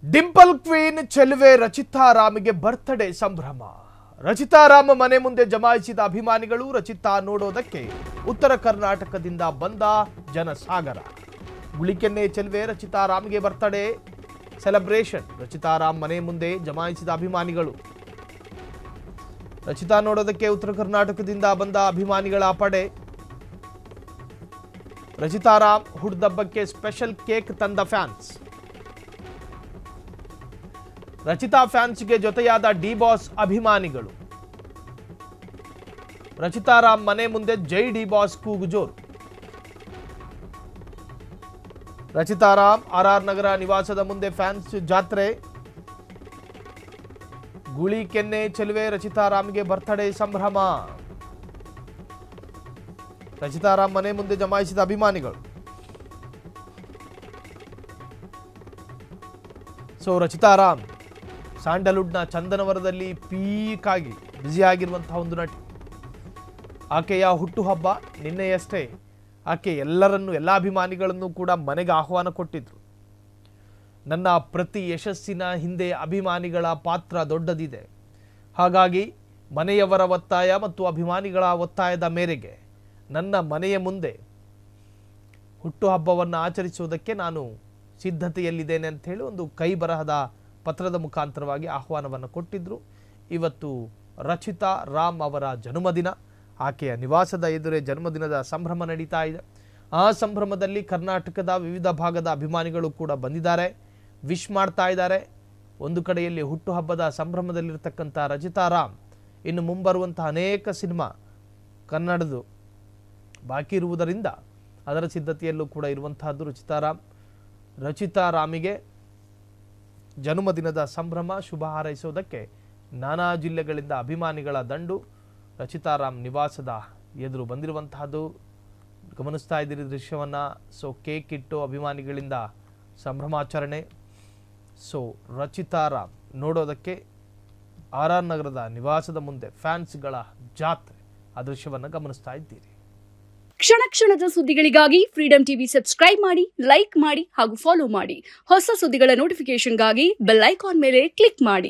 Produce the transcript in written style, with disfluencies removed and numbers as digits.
Dimple queen ಚೆಲುವೆ Rachita ರಾಮ್ಗೆ birthday ಸಂಭ್ರಮ. ರಚಿತಾ ರಾಮ್ ಮನೆ ಮುಂದೆ ಜಮಾಯಿಸಿದ ಅಭಿಮಾನಿಗಳು ರಚಿತಾ ನೋಡೋದಕ್ಕೆ ಉತ್ತರ ಕರ್ನಾಟಕದಿಂದ ಬಂದ ಜನಸಾಗರ. ಗುಳಿಕೆನ್ನೆ ಚೆಲುವೆ ರಚಿತಾ ರಾಮ್ಗೆ ಬರ್ತ್ಡೇ ಸೆಲೆಬ್ರೇಷನ್. ರಚಿತಾ ರಾಮ್ ಮನೆ ಮುಂದೆ ಜಮಾಯಿಸಿದ ಅಭಿಮಾನಿಗಳು ರಚಿತಾ ನೋಡೋದಕ್ಕೆ ಉತ್ತರ ಕರ್ನಾಟಕದಿಂದ ಬಂದ ಅಭಿಮಾನಿಗಳ ಪಡೆ. ರಚಿತಾ ರಾಮ್ ಹುಟ್ಟುಹಬ್ಬಕ್ಕೆ ಸ್ಪೆಷಲ್ ಕೇಕ್ ತಂದ ಫ್ಯಾನ್ಸ್. ರಚಿತಾ ಫ್ಯಾನ್ಸ್ಗೆ ಜೊತೆಯಾದ ಡಿ ಬಾಸ್ ಅಭಿಮಾನಿಗಳು. ರಚಿತಾ ರಾಮ್ ಮನೆ ಮುಂದೆ ಜೈ ಡಿ ಬಾಸ್ ಕೂಗು ಜೋರು. ರಚಿತಾ ರಾಮ್ ಆರ್ ನಗರ ನಿವಾಸದ ಮುಂದೆ ಫ್ಯಾನ್ಸ್ ಜಾತ್ರೆ. ಗುಳಿಕೆನ್ನೆ ಚೆಲುವೆ ರಚಿತಾ ರಾಮ್ಗೆ ಬರ್ತ್ಡೇ ಸಂಭ್ರಮ. ರಚಿತಾ ರಾಮ್ ಮನೆ ಮುಂದೆ ಜಮಾಯಿಸಿದ ಅಭಿಮಾನಿಗಳು. ಸೊ ರಚಿತಾ ರಾಮ್ ಸ್ಯಾಂಡಲ್ವುಡ್ನ ಚಂದನವರದಲ್ಲಿ ಪೀಕ್ ಆಗಿ ಬ್ಯುಸಿಯಾಗಿರುವಂತಹ ಒಂದು ನಟಿ. ಆಕೆಯ ಹುಟ್ಟುಹಬ್ಬ ನಿನ್ನೆಯಷ್ಟೇ. ಆಕೆ ಎಲ್ಲ ಅಭಿಮಾನಿಗಳನ್ನು ಕೂಡ ಮನೆಗೆ ಆಹ್ವಾನ ಕೊಟ್ಟಿದ್ರು. ನನ್ನ ಪ್ರತಿ ಯಶಸ್ಸಿನ ಹಿಂದೆ ಅಭಿಮಾನಿಗಳ ಪಾತ್ರ ದೊಡ್ಡದಿದೆ. ಹಾಗಾಗಿ ಮನೆಯವರ ಒತ್ತಾಯ ಮತ್ತು ಅಭಿಮಾನಿಗಳ ಒತ್ತಾಯದ ಮೇರೆಗೆ ನನ್ನ ಮನೆಯ ಮುಂದೆ ಹುಟ್ಟುಹಬ್ಬವನ್ನು ಆಚರಿಸುವುದಕ್ಕೆ ನಾನು ಸಿದ್ಧತೆಯಲ್ಲಿದ್ದೇನೆ ಅಂತ ಹೇಳಿ ಒಂದು ಕೈ ಬರಹದ ಪತ್ರದ ಮುಖಾಂತರವಾಗಿ ಆಹ್ವಾನವನ್ನು ಕೊಟ್ಟಿದ್ರು. ಇವತ್ತು ರಚಿತಾ ರಾಮ್ ಅವರ ಜನ್ಮದಿನ. ಆಕೆಯ ನಿವಾಸದ ಎದುರೇ ಜನ್ಮದಿನದ ಸಂಭ್ರಮ ನಡೀತಾ ಇದೆ. ಆ ಸಂಭ್ರಮದಲ್ಲಿ ಕರ್ನಾಟಕದ ವಿವಿಧ ಭಾಗದ ಅಭಿಮಾನಿಗಳು ಕೂಡ ಬಂದಿದ್ದಾರೆ, ವಿಶ್ ಮಾಡ್ತಾ ಇದ್ದಾರೆ. ಒಂದು ಕಡೆಯಲ್ಲಿ ಹುಟ್ಟುಹಬ್ಬದ ಸಂಭ್ರಮದಲ್ಲಿರ್ತಕ್ಕಂಥ ರಚಿತಾ ರಾಮ್ ಇನ್ನು ಮುಂಬರುವಂತಹ ಅನೇಕ ಸಿನಿಮಾ ಕನ್ನಡದು ಬಾಕಿ ಇರುವುದರಿಂದ ಅದರ ಸಿದ್ಧತೆಯಲ್ಲೂ ಕೂಡ ಇರುವಂತಹದ್ದು ರಚಿತಾ ರಾಮಿಗೆ ಜನ್ಮದಿನದ ಸಂಭ್ರಮ. ಶುಭ ಹಾರೈಸೋದಕ್ಕೆ ನಾನಾ ಜಿಲ್ಲೆಗಳಿಂದ ಅಭಿಮಾನಿಗಳ ದಂಡು ರಚಿತಾ ರಾಮ್ ನಿವಾಸದ ಎದುರು ಬಂದಿರುವಂತಹದ್ದು ಗಮನಿಸ್ತಾ ಇದ್ದೀರಿ ದೃಶ್ಯವನ್ನ. ಸೊ ಕೇಕ್ ಇಟ್ಟು ಅಭಿಮಾನಿಗಳಿಂದ ಸಂಭ್ರಮಾಚರಣೆ. ಸೊ ರಚಿತಾ ರಾಮ್ ನೋಡೋದಕ್ಕೆ ಆರ್ ನಗರದ ನಿವಾಸದ ಮುಂದೆ ಫ್ಯಾನ್ಸ್ಗಳ ಜಾತ್ರೆ, ಆ ದೃಶ್ಯವನ್ನು ಗಮನಿಸ್ತಾ ಇದ್ದೀರಿ. ಕ್ಷಣ ಕ್ಷಣದ ಸುದ್ದಿಗಳಿಗಾಗಿ ಫ್ರೀಡಂ ಟಿವಿ ಸಬ್ಸ್ಕ್ರೈಬ್ ಮಾಡಿ, ಲೈಕ್ ಮಾಡಿ ಹಾಗೂ ಫಾಲೋ ಮಾಡಿ. ಹೊಸ ಸುದ್ದಿಗಳ ನೋಟಿಫಿಕೇಶನ್ಗಾಗಿ ಬೆಲ್ ಐಕಾನ್ ಮೇಲೆ ಕ್ಲಿಕ್ ಮಾಡಿ.